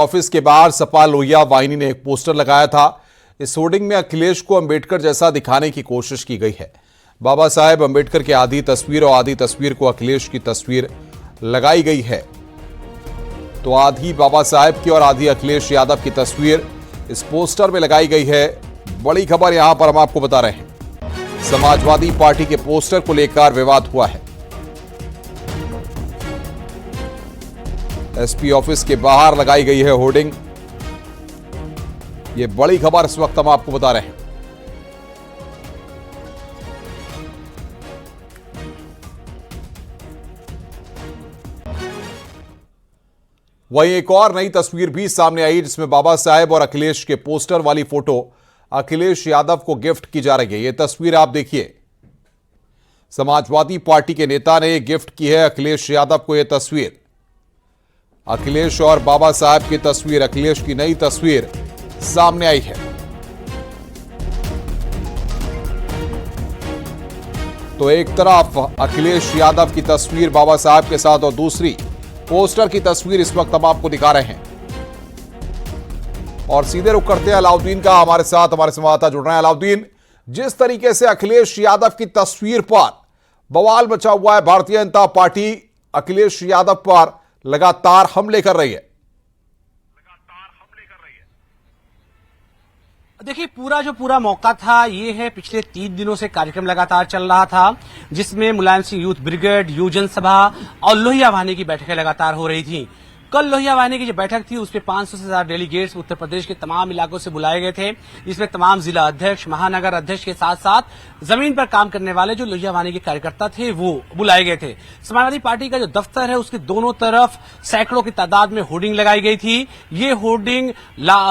Office के बाहर सपा लोहिया वाहिनी ने एक पोस्टर लगाया था। इस होर्डिंग में अखिलेश को अंबेडकर जैसा दिखाने की कोशिश की गई है। बाबा साहेब अंबेडकर की आधी तस्वीर और आधी तस्वीर को अखिलेश की तस्वीर लगाई गई है। तो आधी बाबा साहेब की और आधी अखिलेश यादव की तस्वीर इस पोस्टर में लगाई गई है। बड़ी खबर यहां पर हम आपको बता रहे हैं। समाजवादी पार्टी के पोस्टर को लेकर विवाद हुआ है। एसपी ऑफिस के बाहर लगाई गई है होर्डिंग। ये बड़ी खबर इस वक्त हम आपको बता रहे हैं। वहीं एक और नई तस्वीर भी सामने आई जिसमें बाबा साहेब और अखिलेश के पोस्टर वाली फोटो अखिलेश यादव को गिफ्ट की जा रही है। यह तस्वीर आप देखिए। समाजवादी पार्टी के नेता ने गिफ्ट की है अखिलेश यादव को यह तस्वीर। अखिलेश और बाबा साहब की तस्वीर, अखिलेश की नई तस्वीर सामने आई है। तो एक तरफ अखिलेश यादव की तस्वीर बाबा साहब के साथ और दूसरी पोस्टर की तस्वीर इस वक्त हम आपको दिखा रहे हैं। और सीधे रुख करते हैं अलाउद्दीन का। हमारे साथ हमारे संवाददाता जुड़ रहे हैं। अलाउद्दीन, जिस तरीके से अखिलेश यादव की तस्वीर पर बवाल मचा हुआ है, भारतीय जनता पार्टी अखिलेश यादव पर लगातार हमले कर रही है। देखिए, पूरा मौका था ये है। पिछले 3 दिनों से कार्यक्रम लगातार चल रहा था जिसमें मुलायम सिंह यूथ ब्रिगेड, युव जनसभा और लोहिया वाहिनी की बैठकें लगातार हो रही थी। कल लोहिया वाहिनी की जो बैठक थी उसमें 500 से ज्यादा डेलीगेट्स उत्तर प्रदेश के तमाम इलाकों से बुलाए गए थे, जिसमें तमाम जिला अध्यक्ष, महानगर अध्यक्ष के साथ साथ जमीन पर काम करने वाले जो लोहिया वाहिनी के कार्यकर्ता थे वो बुलाए गए थे। समाजवादी पार्टी का जो दफ्तर है उसके दोनों तरफ सैकड़ों की तादाद में होर्डिंग लगाई गई थी। ये होर्डिंग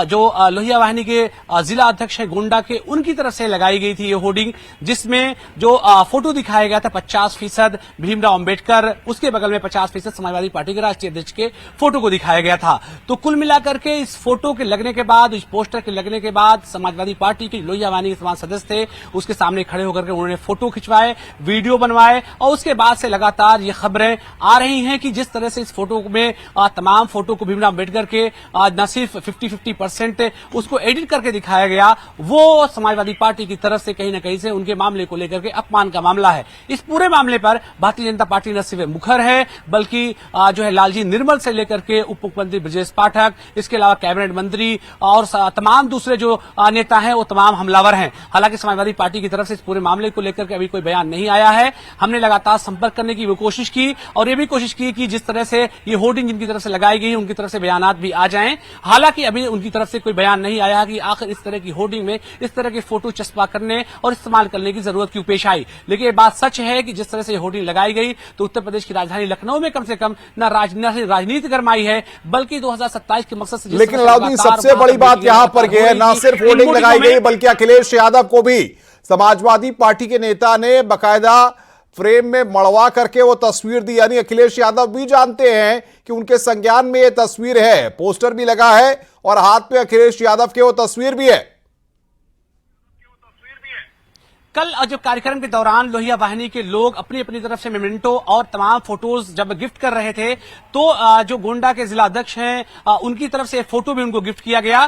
जो लोहिया वाहिनी के जिला अध्यक्ष है गोंडा के, उनकी तरफ से लगाई गई थी ये होर्डिंग, जिसमें जो फोटो दिखाया गया था 50% भीमराव अंबेडकर, उसके बगल में 50% समाजवादी पार्टी के राष्ट्रीय अध्यक्ष के फोटो को दिखाया गया था। तो कुल मिलाकर के इस फोटो के लगने के बाद, इस पोस्टर के लगने के बाद समाजवादी पार्टी के लोहिया वाहिनी के तमाम सदस्य थे उसके सामने खड़े होकर के उन्होंने फोटो खिंचवाए, वीडियो बनवाए और उसके बाद से लगातार ये खबरें आ रही हैं कि जिस तरह से इस फोटो में तमाम फोटो को भीमराव अंबेडकर के न सिर्फ 50% उसको एडिट करके दिखाया गया, वो समाजवादी पार्टी की तरफ से कहीं न कहीं से उनके मामले को लेकर के अपमान का मामला है। इस पूरे मामले पर भारतीय जनता पार्टी न सिर्फ मुखर है बल्कि जो है लालजी निर्मल से लेकर के उप मुख्यमंत्री ब्रजेश पाठक, इसके अलावा कैबिनेट मंत्री और तमाम दूसरे जो नेता हैं वो तमाम हमलावर हैं। हालांकि समाजवादी पार्टी की तरफ से इस पूरे मामले को लेकर के अभी कोई बयान नहीं आया है। हमने लगातार संपर्क करने की कोशिश की और ये भी कोशिश की कि जिस तरह से ये होर्डिंग जिनकी तरफ से लगाई गई है उनकी तरफ से बयानात भी आ जाएं। हालांकि अभी उनकी तरफ से कोई बयान नहीं आया कि आखिर इस तरह की होर्डिंग में इस तरह के फोटो चस्पा करने और इस्तेमाल करने की जरूरत क्यों पेश आई। लेकिन ये बात सच है कि जिस तरह से होर्डिंग लगाई गई तो उत्तर प्रदेश की राजधानी लखनऊ में कम से कम न राजनीति गरमाई है बल्कि 2027 के मकसद से। लेकिन अलाउद्दीन, सबसे बड़ी बात यहां पर यह है, ना सिर्फ होर्डिंग लगाई गई बल्कि अखिलेश यादव को भी समाजवादी पार्टी के नेता ने बकायदा फ्रेम में मड़वा करके वो तस्वीर दी। यानी अखिलेश यादव भी जानते हैं कि उनके संज्ञान में ये तस्वीर है, पोस्टर भी लगा है और हाथ में अखिलेश यादव के वो तस्वीर भी है। कल जब कार्यक्रम के दौरान लोहिया वाहिनी के लोग अपनी अपनी तरफ से मेमेंटो और तमाम फोटोज जब गिफ्ट कर रहे थे तो जो गोंडा के जिला अध्यक्ष हैं उनकी तरफ से फोटो भी उनको गिफ्ट किया गया।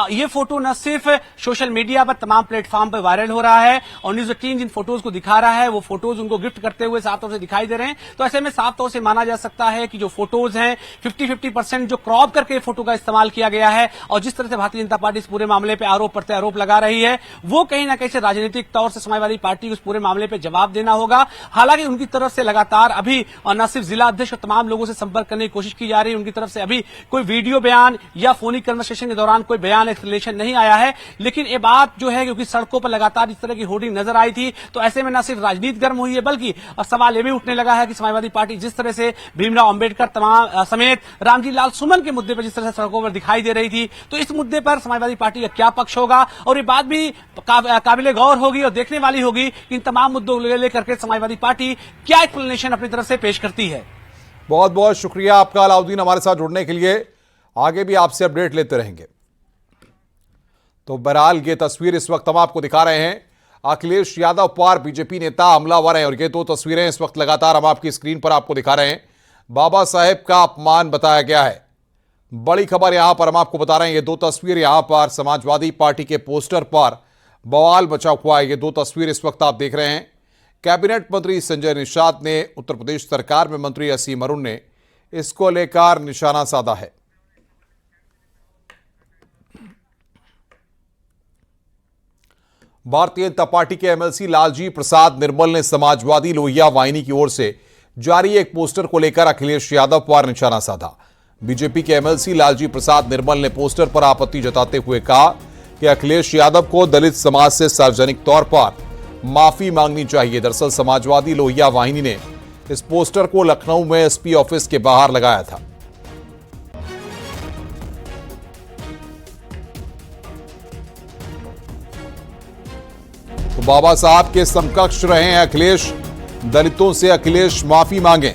ये फोटो न सिर्फ सोशल मीडिया पर तमाम प्लेटफॉर्म पर वायरल हो रहा है और न्यूज 18 जिन फोटोज को दिखा रहा है वो फोटोज उनको गिफ्ट करते हुए साफ तौर से दिखाई दे रहे हैं। तो ऐसे में साफ तौर से माना जा सकता है कि जो फोटोज हैं 50% जो क्रॉप करके फोटो का इस्तेमाल किया गया है और जिस तरह से भारतीय जनता पार्टी इस पूरे मामले पर आरोप प्रत्यारोप लगा रही है वो कहीं ना कहीं से राजनीतिक तौर से समाजवादी पार्टी को इस पूरे मामले पे जवाब देना होगा। हालांकि उनकी तरफ से लगातार अभी न सिर्फ जिला अध्यक्ष और तमाम लोगों से संपर्क करने की कोशिश की जा रही है। उनकी तरफ से अभी कोई वीडियो बयान या फोनिक कन्वर्सेशन के दौरान कोई बयान एक्सप्लेनेशन नहीं आया है। लेकिन ये बात जो है क्योंकि सड़कों पर लगातार इस तरह की होर्डिंग नजर आई थी तो ऐसे में न सिर्फ राजनीति गर्म हुई है बल्कि सवाल यह भी उठने लगा है कि समाजवादी पार्टी जिस तरह से भीमराव अंबेडकर तमाम समेत रामजी लाल सुमन के मुद्दे पर जिस तरह से सड़कों पर दिखाई दे रही थी तो इस मुद्दे पर समाजवादी पार्टी का क्या पक्ष होगा और ये बात भी काबिले गौर होगी और देखने वाली होगी इन तमाम मुद्दों लेकर के समाजवादी पार्टी क्या एक्सप्लेनेशन अपनी तरफ से पेश करती है। बहुत बहुत शुक्रिया आपका अलाउद्दीन हमारे साथ जुड़ने के लिए। आगे भी आपसे अपडेट लेते रहेंगे। तो बहरहाल ये तस्वीर इस वक्त हम आपको दिखा रहे हैं। अखिलेश यादव पर बीजेपी नेता हमलावर हैं और ये 2 तस्वीरें इस वक्त लगातार हम आपकी स्क्रीन पर आपको दिखा रहे हैं। बाबा साहेब का अपमान बताया गया है। बड़ी खबर यहां पर हम आपको बता रहे हैं, ये दो तस्वीर यहां पर समाजवादी पार्टी के पोस्टर पर बवाल मचा हुआ है। ये दो तस्वीर इस वक्त आप देख रहे हैं। कैबिनेट मंत्री संजय निषाद ने, उत्तर प्रदेश सरकार में मंत्री असीम अरुण ने इसको लेकर निशाना साधा है। भारतीय जनता पार्टी के एमएलसी लालजी प्रसाद निर्मल ने समाजवादी लोहिया वाहिनी की ओर से जारी एक पोस्टर को लेकर अखिलेश यादव पर निशाना साधा। बीजेपी के एमएलसी लालजी प्रसाद निर्मल ने पोस्टर पर आपत्ति जताते हुए कहा कि अखिलेश यादव को दलित समाज से सार्वजनिक तौर पर माफी मांगनी चाहिए। दरअसल समाजवादी लोहिया वाहिनी ने इस पोस्टर को लखनऊ में एसपी ऑफिस के बाहर लगाया था। तो बाबा साहब के समकक्ष रहे हैं अखिलेश, दलितों से अखिलेश माफी मांगे।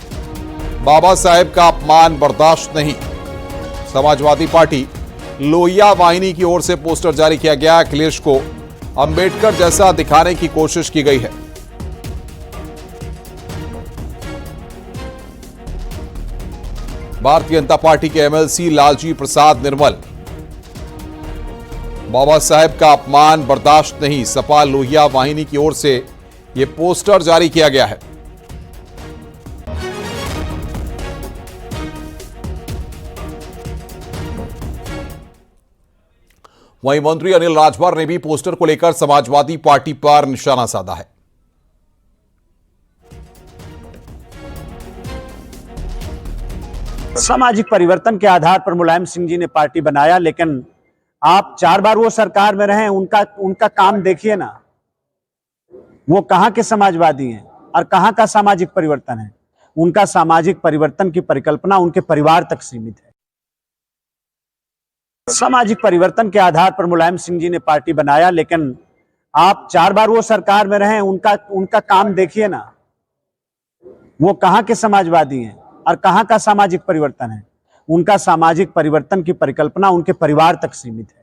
बाबा साहेब का अपमान बर्दाश्त नहीं। समाजवादी पार्टी लोहिया वाहिनी की ओर से पोस्टर जारी किया गया। अखिलेश को अंबेडकर जैसा दिखाने की कोशिश की गई है। भारतीय जनता पार्टी के एमएलसी लालजी प्रसाद निर्मल, बाबा साहेब का अपमान बर्दाश्त नहीं। सपा लोहिया वाहिनी की ओर से यह पोस्टर जारी किया गया है। वहीं मंत्री अनिल राजभर ने भी पोस्टर को लेकर समाजवादी पार्टी पर निशाना साधा है। सामाजिक परिवर्तन के आधार पर मुलायम सिंह जी ने पार्टी बनाया, लेकिन आप 4 बार वो सरकार में रहे, उनका काम देखिए ना। वो कहां के समाजवादी हैं और कहां का सामाजिक परिवर्तन है। उनका सामाजिक परिवर्तन की परिकल्पना उनके परिवार तक सीमित है। सामाजिक परिवर्तन के आधार पर मुलायम सिंह जी ने पार्टी बनाया, लेकिन आप 4 बार वो सरकार में रहे, उनका काम देखिए ना। वो कहां के समाजवादी हैं और कहां का सामाजिक परिवर्तन है। उनका सामाजिक परिवर्तन की परिकल्पना उनके परिवार तक सीमित है।